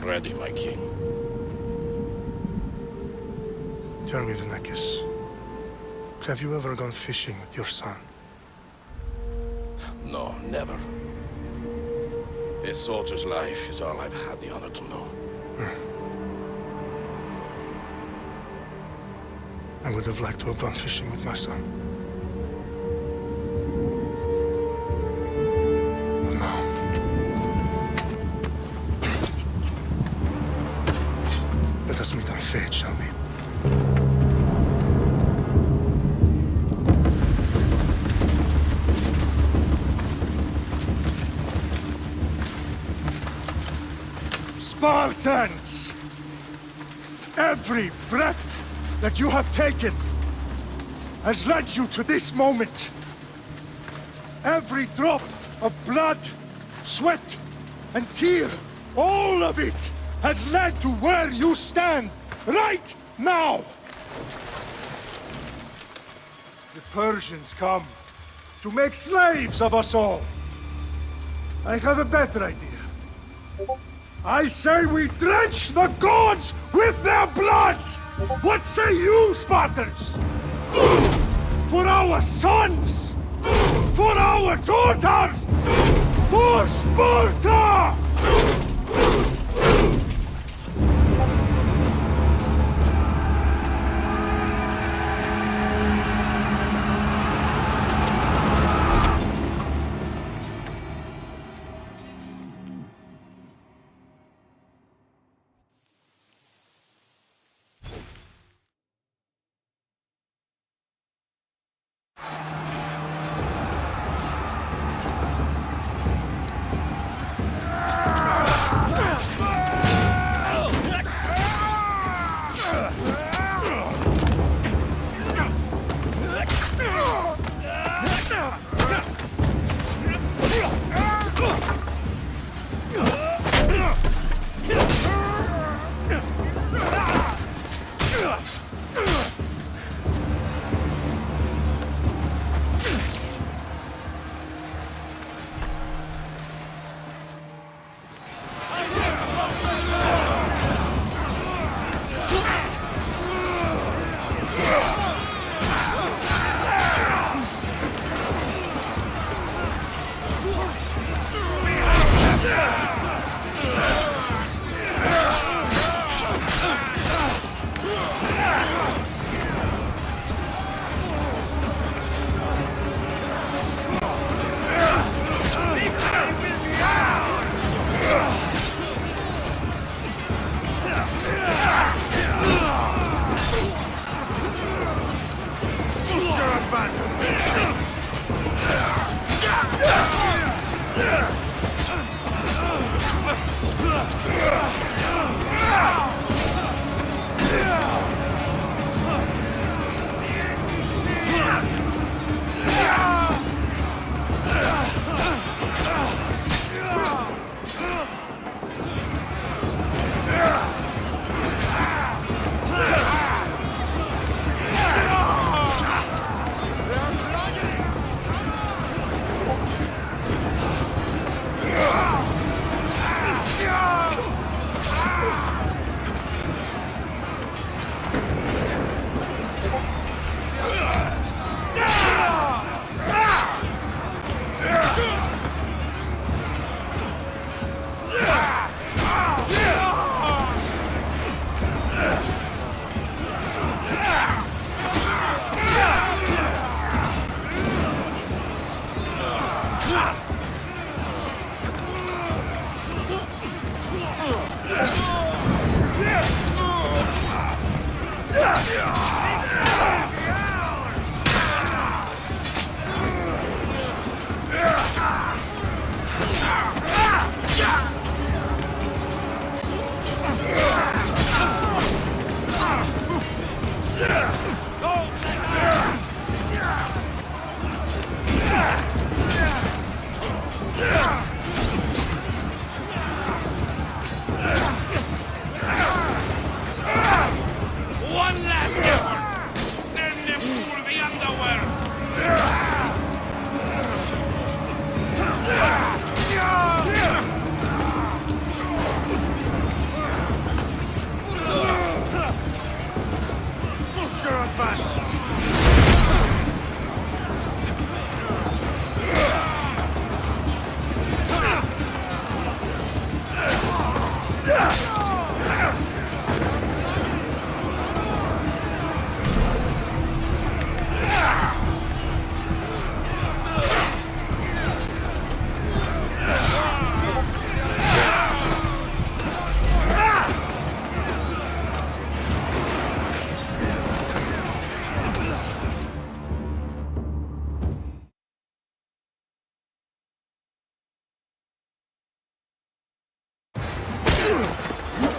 ready, my king. Tell me, Venekis, have you ever gone fishing with your son? No, never. A soldier's life is all I've had the honor to know. I would have liked to have gone fishing with my son. But no. Let us meet our fate, shall we? Spartans! Every breath that you have taken has led you to this moment. Every drop of blood, sweat, and tear, all of it has led to where you stand right now. The Persians come to make slaves of us all. I have a better idea. I say we drench the gods with their blood! What say you, Spartans? For our sons! For our daughters! For Sparta!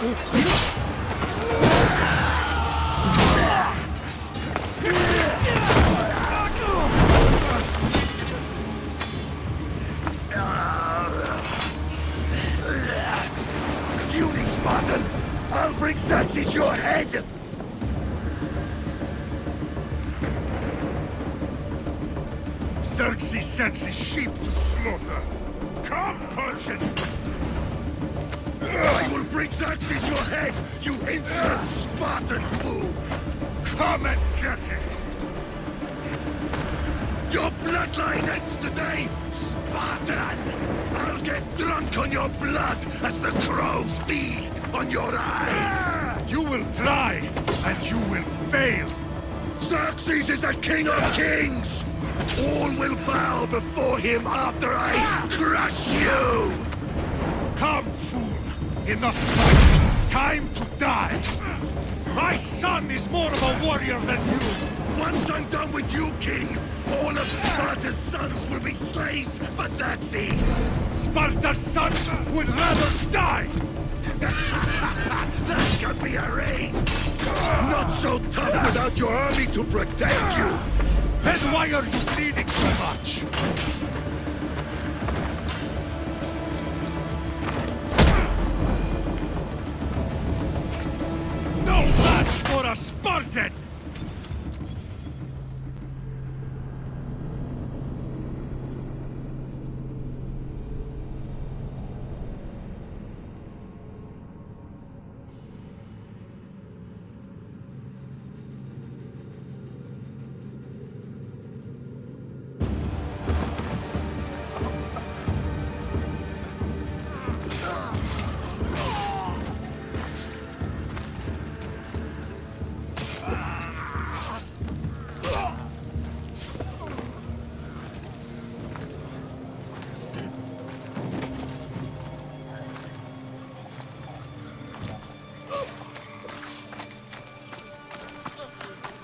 Unix Spartan! I'll bring Xerxes your head! Xerxes sends his sheep to slaughter. Come, Persian! I will bring Xerxes your head, you insolent Spartan fool! Come and get it! Your bloodline ends today, Spartan! I'll get drunk on your blood as the crows feed on your eyes! You will try, and you will fail! Xerxes is the king of kings! All will bow before him after I crush you! Come, fool! Enough fight! Time to die! My son is more of a warrior than you! Once I'm done with you, king, all of Sparta's sons will be slaves for Xerxes! Sparta's sons would rather die! That can be arranged! Not so tough without your army to protect you! Then why are you bleeding so much? No match for a Spartan!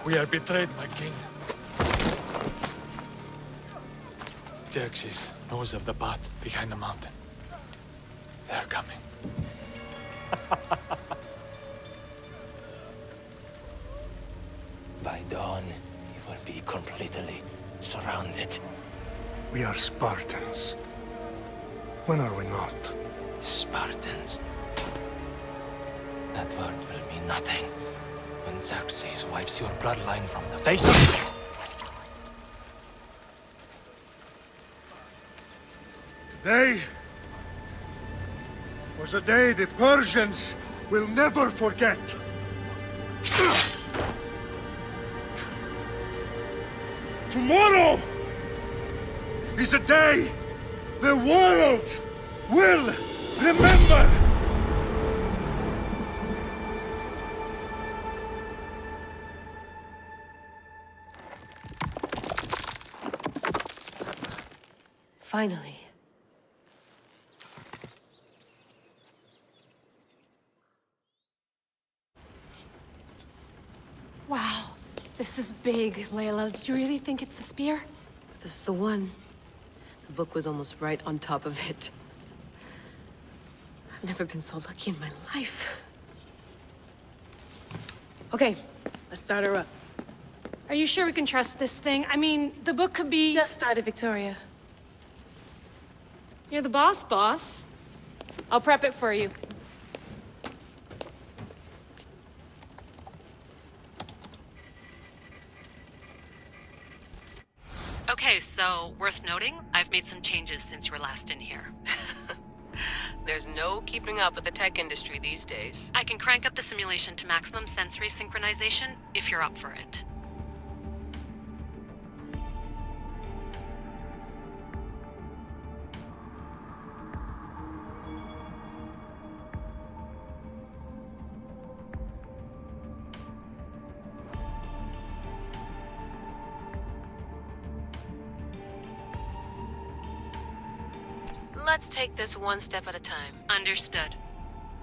We are betrayed, my king. Xerxes knows of the path behind the mountain. They're coming. By dawn, you will be completely surrounded. We are Spartans. When are we not? Spartans. That word will mean nothing when Xerxes wipes your bloodline from the face of... Today was a day the Persians will never forget. Tomorrow is a day the world will remember. Finally. Wow, this is big, Layla. Did you really think it's the spear? This is the one. The book was almost right on top of it. I've never been so lucky in my life. Okay, let's start her up. Are you sure we can trust this thing? I mean, the book could be... Just started, Victoria. You're the boss. I'll prep it for you. Okay, so worth noting, I've made some changes since you were last in here. There's no keeping up with the tech industry these days. I can crank up the simulation to maximum sensory synchronization if you're up for it. Let's take this one step at a time. Understood.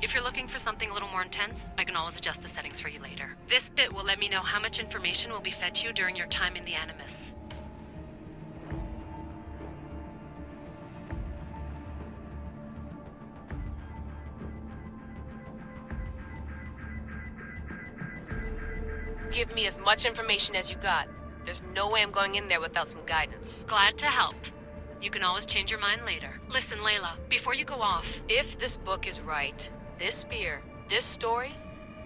If you're looking for something a little more intense, I can always adjust the settings for you later. This bit will let me know how much information will be fed to you during your time in the Animus. give me as much information as you got. There's no way I'm going in there without some guidance. Glad to help. You can always change your mind later. Listen, Layla, before you go off... If this book is right, this spear, this story,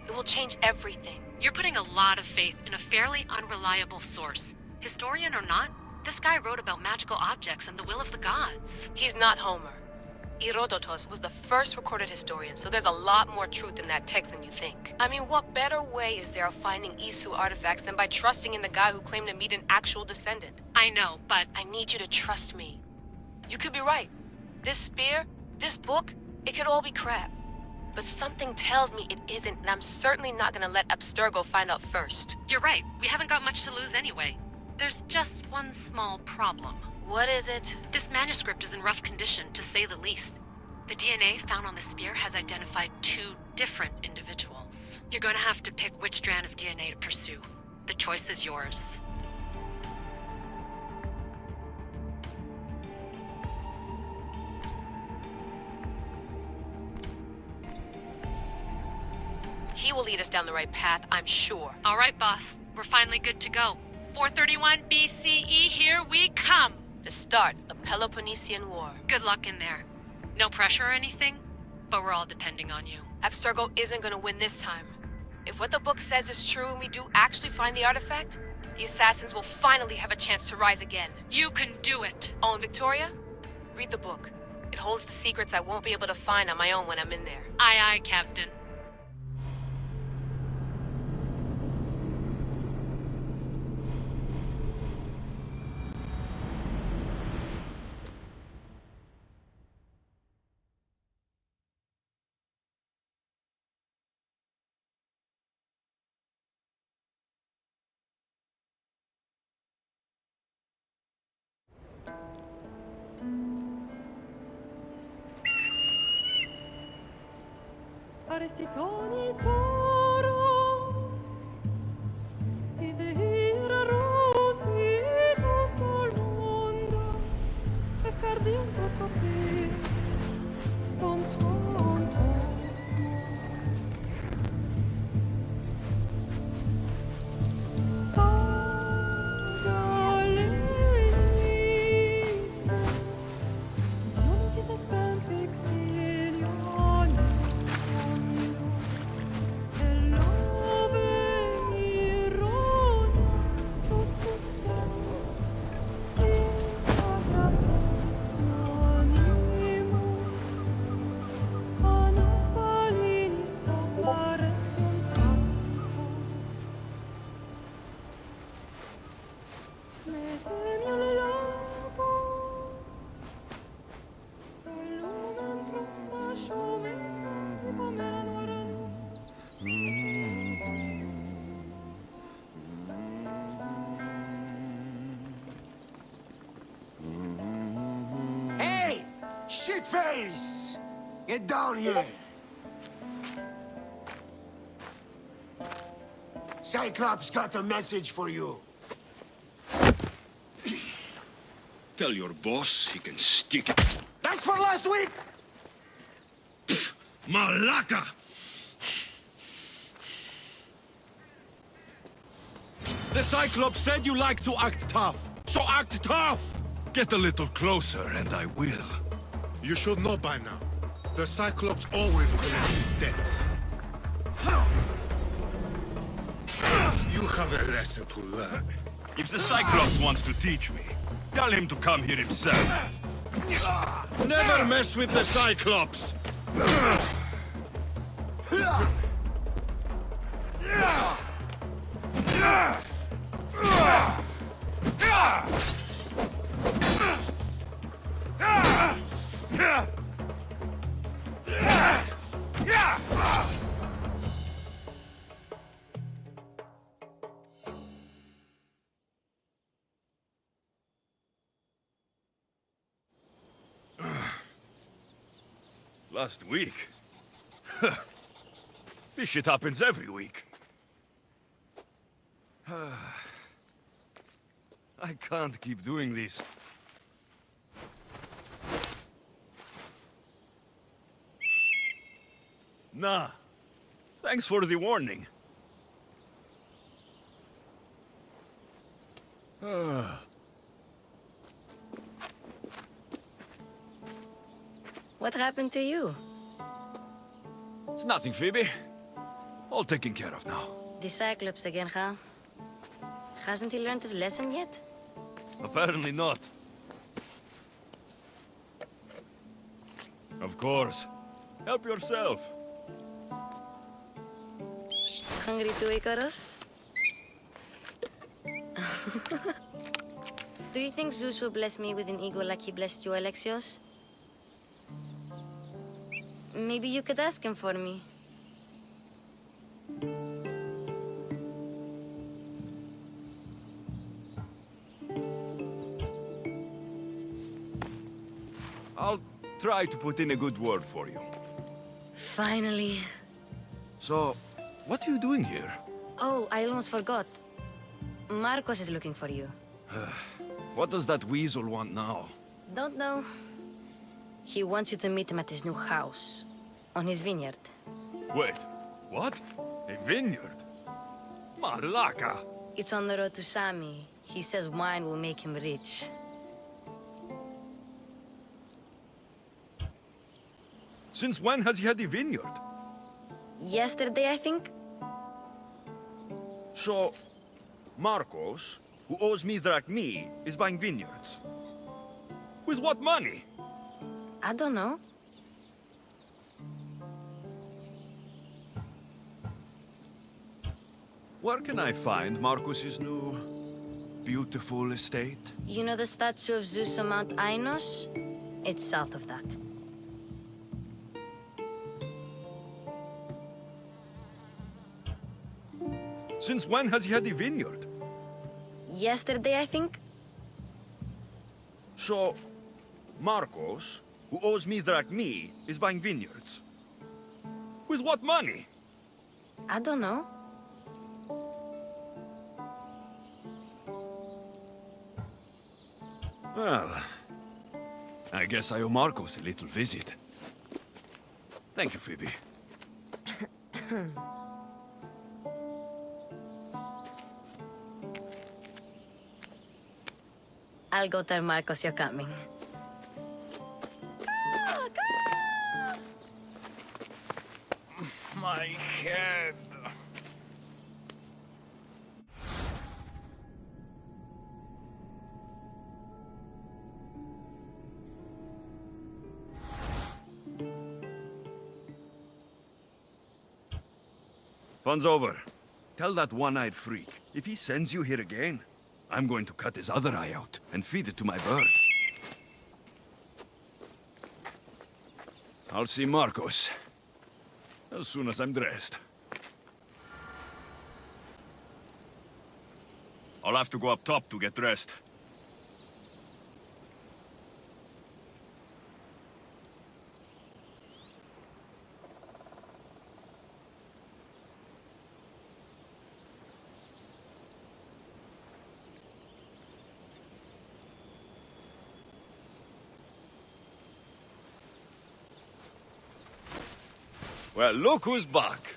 it will change everything. You're putting a lot of faith in a fairly unreliable source. Historian or not, this guy wrote about magical objects and the will of the gods. He's not Homer. Herodotus was the first recorded historian, so there's a lot more truth in that text than you think. I mean, what better way is there of finding Isu artifacts than by trusting in the guy who claimed to meet an actual descendant? I know, but... I need you to trust me. You could be right. This spear, this book, it could all be crap. But something tells me it isn't, and I'm certainly not gonna let Abstergo find out first. You're right. We haven't got much to lose anyway. There's just one small problem. What is it? This manuscript is in rough condition, to say the least. The DNA found on the spear has identified 2 different individuals. You're gonna have to pick which strand of DNA to pursue. The choice is yours. He will lead us down the right path, I'm sure. All right, boss. We're finally good to go. 431 BCE, here we come! The start of the Peloponnesian War. Good luck in there. No pressure or anything, but we're all depending on you. Abstergo isn't gonna win this time. If what the book says is true and we do actually find the artifact, the assassins will finally have a chance to rise again. You can do it! Oh, and Victoria? Read the book. It holds the secrets I won't be able to find on my own when I'm in there. Aye, aye, Captain. Arestitoni toro I de hira rositos tolmondas Efcardios proskopir Ton svon potmo Pagalenise Non ti te spem fixilioni Hey! Shitface! Get down here! Cyclops got a message for you. Tell your boss he can stick it. That's for last week! Malaka! The Cyclops said you like to act tough, so act tough! Get a little closer and I will. You should know by now. The Cyclops always collects his debts. You have a lesson to learn. If the Cyclops wants to teach me, tell him to come here himself. Never mess with the Cyclops! Last week? This shit happens every week. I can't keep doing this. Nah. Thanks for the warning. What happened to you? It's nothing, Phoebe. All taken care of now. The Cyclops again, huh? Hasn't he learned his lesson yet? Apparently not. Of course. Help yourself. Hungry too, Icarus? Do you think Zeus will bless me with an ego like he blessed you, Alexios? Maybe you could ask him for me. I'll try to put in a good word for you. Finally. So, what are you doing here? Oh, I almost forgot. Marcos is looking for you. What does that weasel want now? Don't know. He wants you to meet him at his new house. On his vineyard. Wait, what? A vineyard? Malaka! It's on the road to Sami. He says wine will make him rich. Since when has he had a vineyard? Yesterday, I think? So, Marcos, who owes me drachmi, is buying vineyards. With what money? I don't know. Where can I find Marcos's new, beautiful estate? You know the statue of Zeus on Mount Ainos? It's south of that. Since when has he had a vineyard? Yesterday, I think? So, Marcos, who owes me drachmi, is buying vineyards. With what money? I don't know. Well, I guess I owe Marcos a little visit. Thank you, Phoebe. I'll go tell Marcos you're coming. My head. Fun's over. Tell that one-eyed freak, if he sends you here again, I'm going to cut his other eye out and feed it to my bird. I'll see Marcos as soon as I'm dressed. I'll have to go up top to get dressed. Well, look who's back.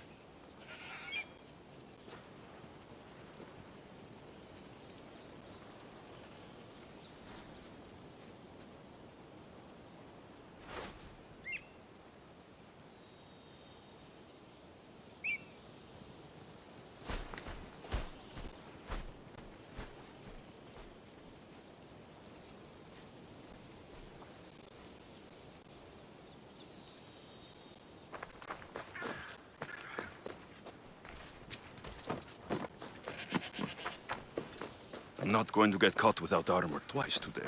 I'm not going to get caught without armor twice today.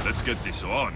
Let's get this on.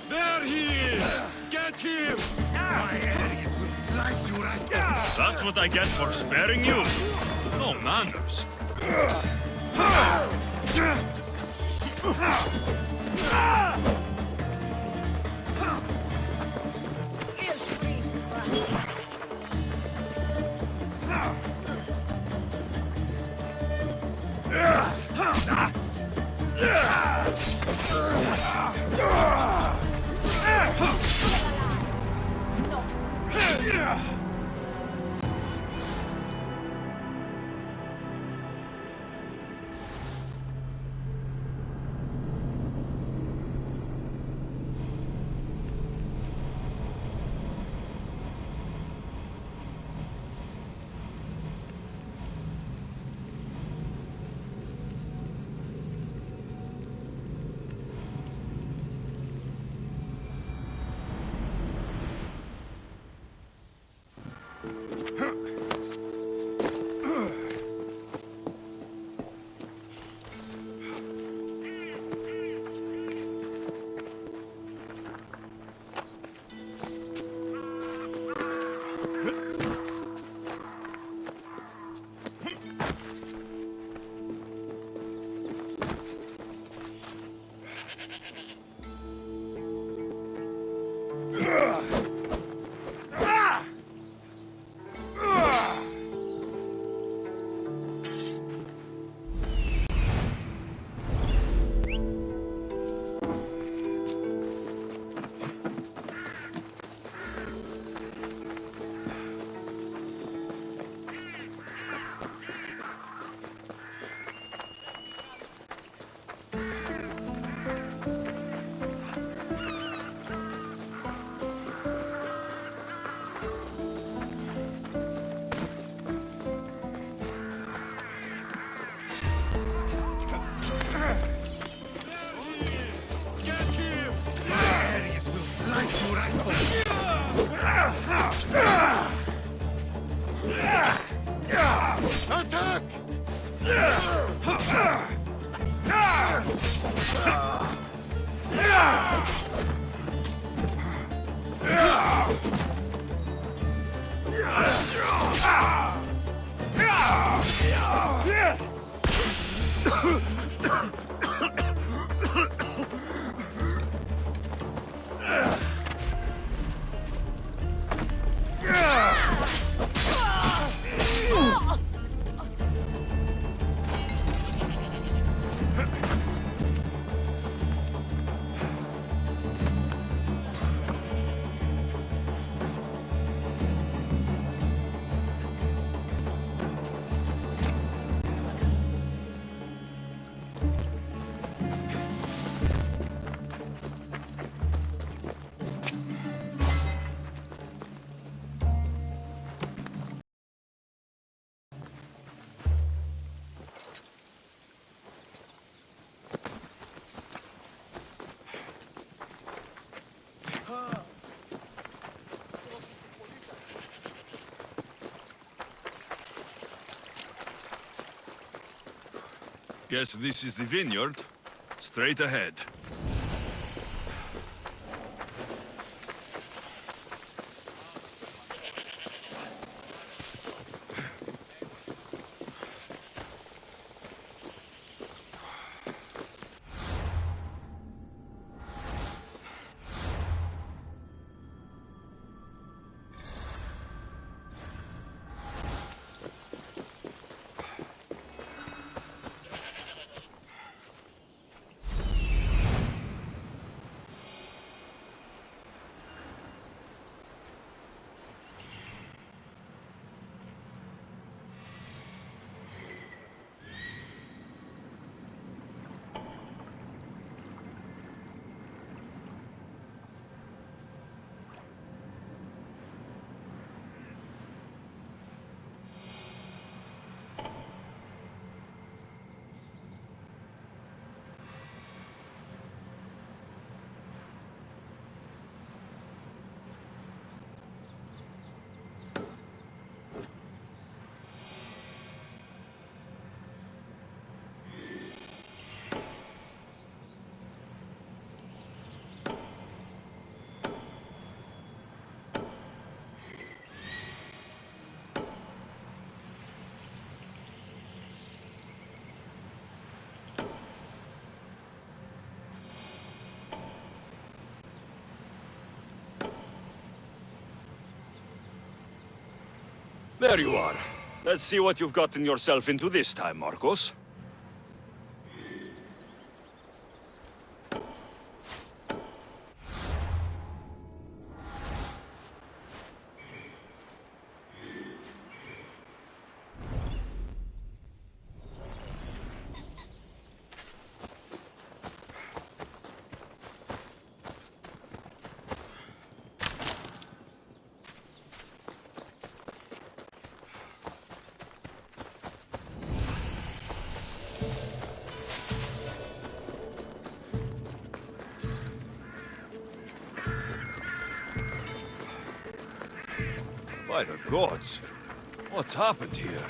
There he is! Get him! My Ares will slice you right off. That's what I get for sparing you. No manners. Guess this is the vineyard. Straight ahead. There you are. Let's see what you've gotten yourself into this time, Marcos. By the gods, what's happened here?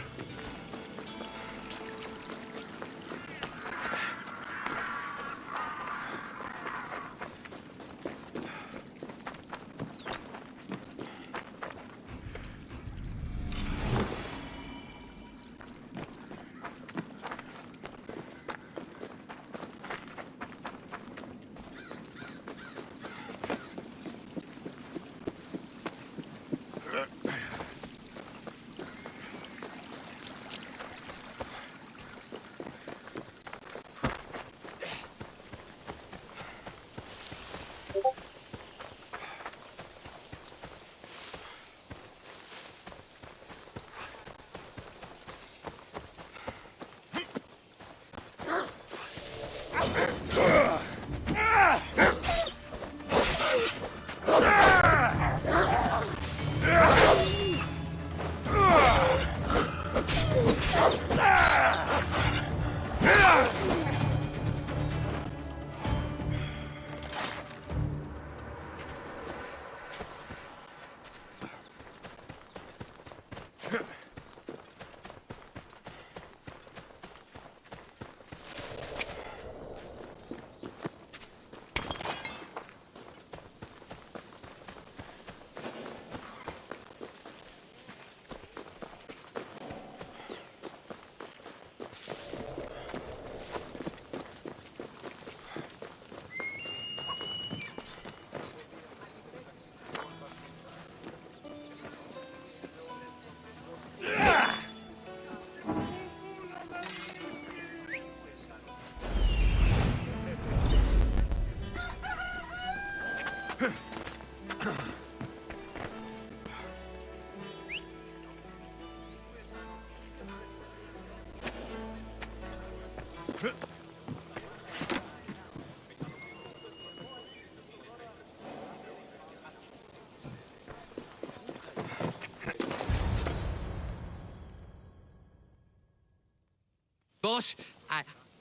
Boss,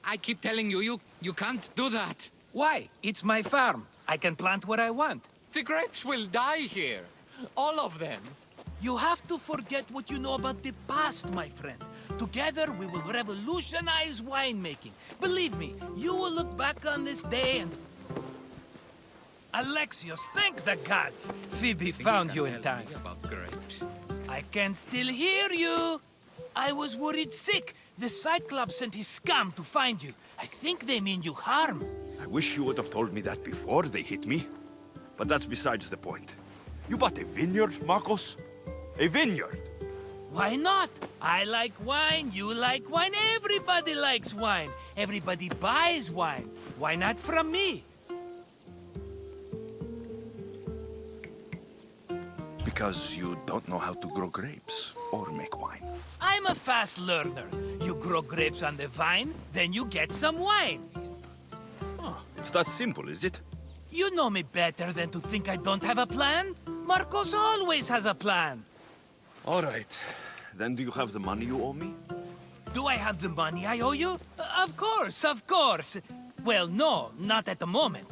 I keep telling you, you can't do that. Why? It's my farm. I can plant what I want. The grapes will die here. All of them. You have to forget what you know about the past, my friend. Together, we will revolutionize winemaking. Believe me, you will look back on this day and... Alexios, thank the gods! Phoebe found you in time. About grapes. I can still hear you! I was worried sick. The Cyclops sent his scum to find you. I think they mean you harm. I wish you would have told me that before they hit me. But that's besides the point. You bought a vineyard, Marcos? A vineyard? Why not? I like wine, you like wine, everybody likes wine. Everybody buys wine. Why not from me? Because you don't know how to grow grapes or make wine. I'm a fast learner. You grow grapes on the vine, then you get some wine. Oh, it's that simple, is it? You know me better than to think I don't have a plan. Marcos always has a plan. All right. Then do you have the money you owe me? Do I have the money I owe you? Of course, of course. Well, no, not at the moment.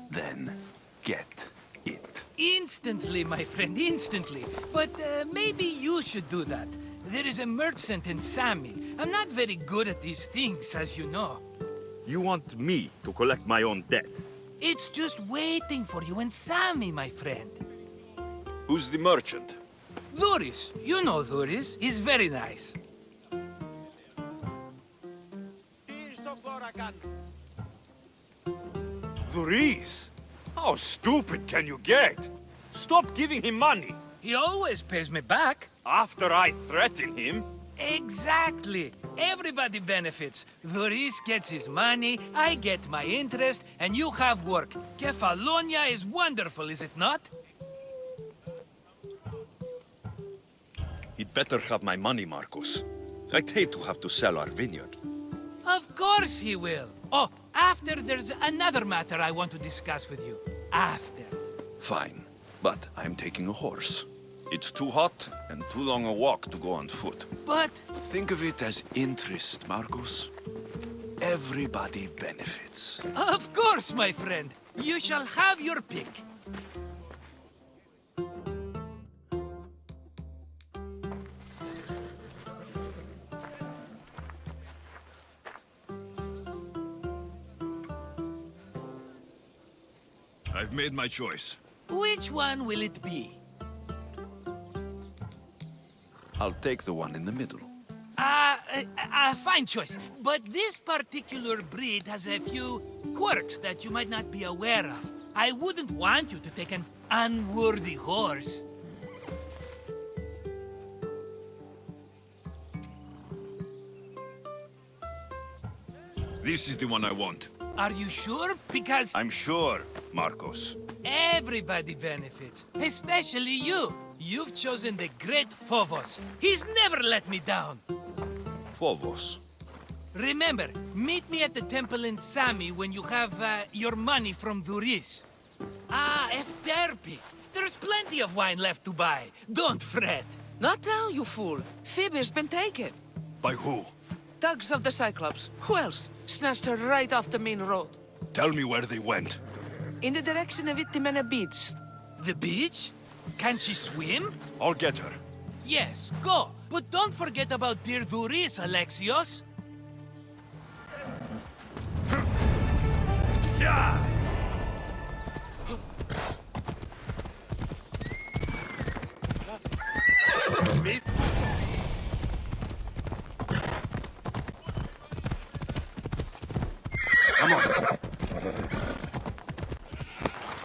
Then get it. Instantly, my friend, instantly. But maybe you should do that. There is a merchant in Sami. I'm not very good at these things, as you know. You want me to collect my own debt? It's just waiting for you in Sami, my friend. Who's the merchant? Dhuris. You know Dhuris. He's very nice. Dhuris? How stupid can you get? Stop giving him money. He always pays me back. After I threaten him? Exactly. Everybody benefits. Doris gets his money, I get my interest, and you have work. Kefalonia is wonderful, is it not? He'd better have my money, Marcos. I'd hate to have to sell our vineyard. Of course he will. Oh, after there's another matter I want to discuss with you. After. Fine, but I'm taking a horse. It's too hot and too long a walk to go on foot. But... Think of it as interest, Marcos. Everybody benefits. Of course, my friend. You shall have your pick. I've made my choice. Which one will it be? I'll take the one in the middle. Fine choice. But this particular breed has a few quirks that you might not be aware of. I wouldn't want you to take an unworthy horse. This is the one I want. Are you sure? Because... I'm sure, Marcos. everybody benefits, especially you. You've chosen the great Phobos. He's never let me down. Phobos? Remember, meet me at the temple in Sami when you have your money from Duris. Ah, Efterpi. There's plenty of wine left to buy. Don't fret. Not now, you fool. Phoebe's been taken. By who? Thugs of the Cyclops. Who else? Snatched her right off the main road. Tell me where they went. In the direction of Itimena Beach. The beach? Can she swim? I'll get her. Yes, go. But don't forget about dear Duris, Alexios. Yeah! Meet. Come on.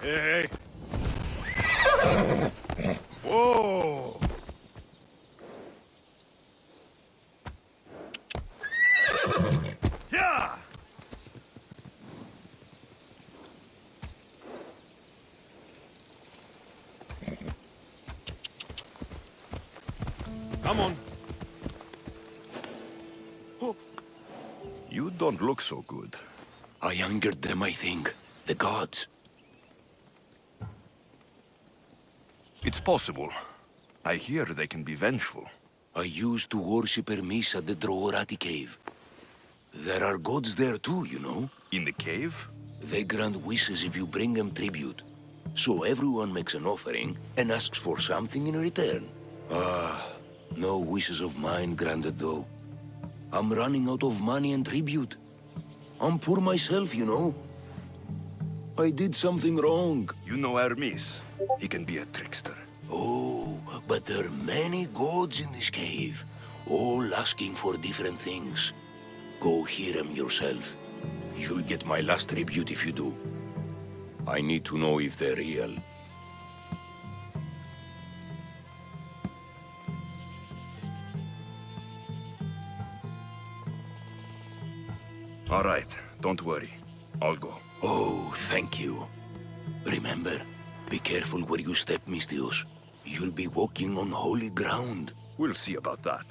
Hey, hey. Whoa! Yeah! Come on. Oh. You don't look so good. I angered them, I think. The gods. It's possible. I hear they can be vengeful. I used to worship Hermes at the Droorati cave. There are gods there too, you know. In the cave? They grant wishes if you bring them tribute. So everyone makes an offering and asks for something in return. Ah, no wishes of mine granted though. I'm running out of money and tribute. I'm poor myself, you know. I did something wrong. You know Hermes. He can be a trickster. Oh, but there are many gods in this cave, all asking for different things. Go hear them yourself. You'll get my last tribute if you do. I need to know if they're real. All right, don't worry. I'll go. Oh, thank you. Remember, be careful where you step, Mistios. You'll be walking on holy ground. We'll see about that.